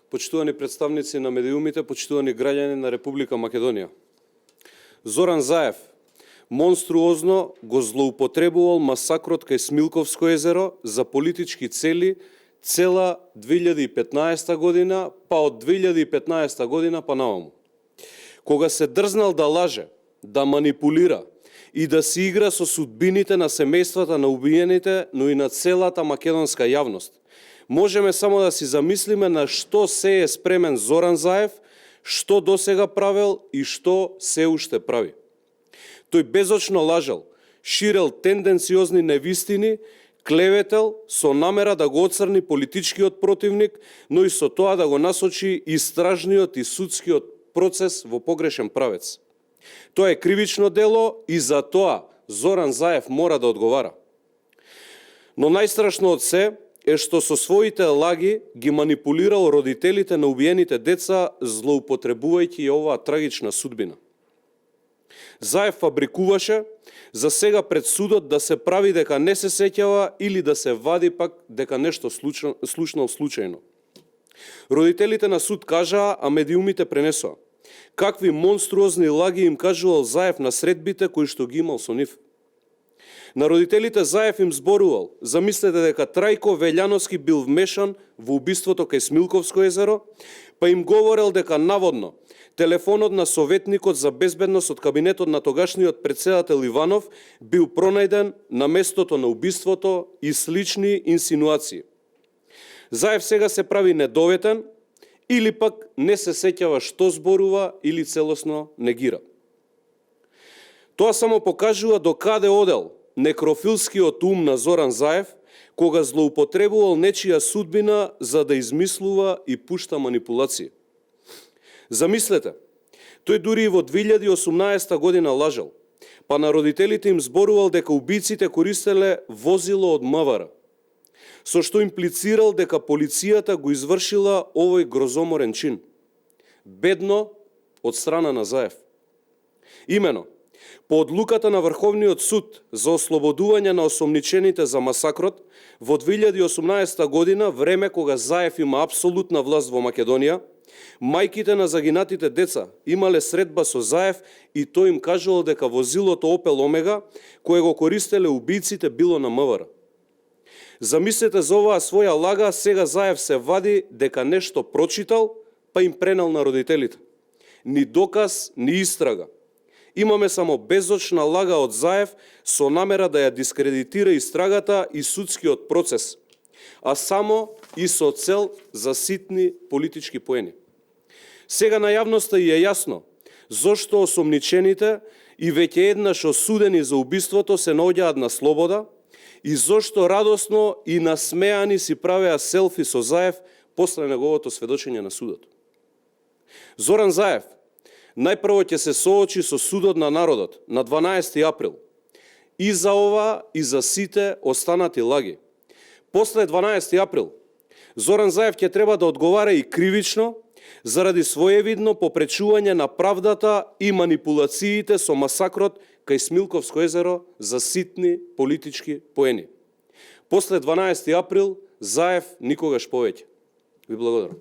почитувани представници на медиумите, почитувани граѓани на Република Македонија. Зоран Заев монструозно го злоупотребувал масакрот кај Смилковско езеро за политички цели цела 2015 година, па од 2015 година па наваму. Кога се дрзнал да лаже, да манипулира и да си игра со судбините на семејствата на убиените, но и на целата македонска јавност, можеме само да си замислиме на што се е спремен Зоран Заев, што досега правел и што се уште прави. Тој безочно лажал, ширел тенденциозни невистини, клеветел со намера да го оцрни политичкиот противник, но и со тоа да го насочи истражниот и судскиот процес во погрешен правец. Тоа е кривично дело и за тоа Зоран Заев мора да одговара. Но најстрашно од се е што со своите лаги ги манипулирал родителите на убиените деца, злоупотребувајќи и оваа трагична судбина. Заев фабрикуваше за сега пред судот да се прави дека не се сеќава или да се вади пак дека нешто слушнал случајно. Родителите на суд кажаа, а медиумите пренесоа. Какви монструозни лаги им кажувал Заев на средбите кои што ги имал со нив. На родителите Заев им зборувал, замислете дека Трајко Велјановски бил вмешан во убиството кај Смилковско езеро, па им говорел дека наводно телефонот на советникот за безбедност од кабинетот на тогашниот претседател Иванов бил пронајден на местото на убиството и слични инсинуации. Заев сега се прави недоветен или пак не се сеќава што зборува или целосно негира. Тоа само покажува до каде одел некрофилскиот ум на Зоран Заев, кога злоупотребувал нечија судбина за да измислува и пушта манипулации. Замислете, тој дури и во 2018 година лажал, па на родителите им зборувал дека убиците користеле возило од МВР, со што имплицирал дека полицијата го извршила овој грозоморен чин. Бедно од страна на Заев. Имено, по одлуката на Врховниот суд за ослободување на осомничените за масакрот, во 2018 година, време кога Заев има апсолутна власт во Македонија, мајките на загинатите деца имале средба со Заев и тој им кажувал дека возилото Opel Omega, кое го користеле убиците, било на МВР. Замислете за оваа своја лага, сега Заев се вади дека нешто прочитал, па им пренел на родителите. Ни доказ, ни истрага. Имаме само безочна лага од Заев со намера да ја дискредитира истрагата и судскиот процес, а само и со цел за ситни политички поени. Сега на јавноста е јасно зошто осомничените и веќе еднаш осудени за убиството се наоѓаат на слобода и зошто радосно и насмеани си правеа селфи со Заев после неговото сведочење на судот. Зоран Заев најпрво ќе се соочи со судот на народот на 12 април и за ова и за сите останати лаги. После 12 април Зоран Заев ќе треба да одговара и кривично заради своевидно попречување на правдата и манипулациите со масакрот кај Смилковско езеро за ситни политички поени. После 12 април Заев никогаш повеќе. Ви благодарам.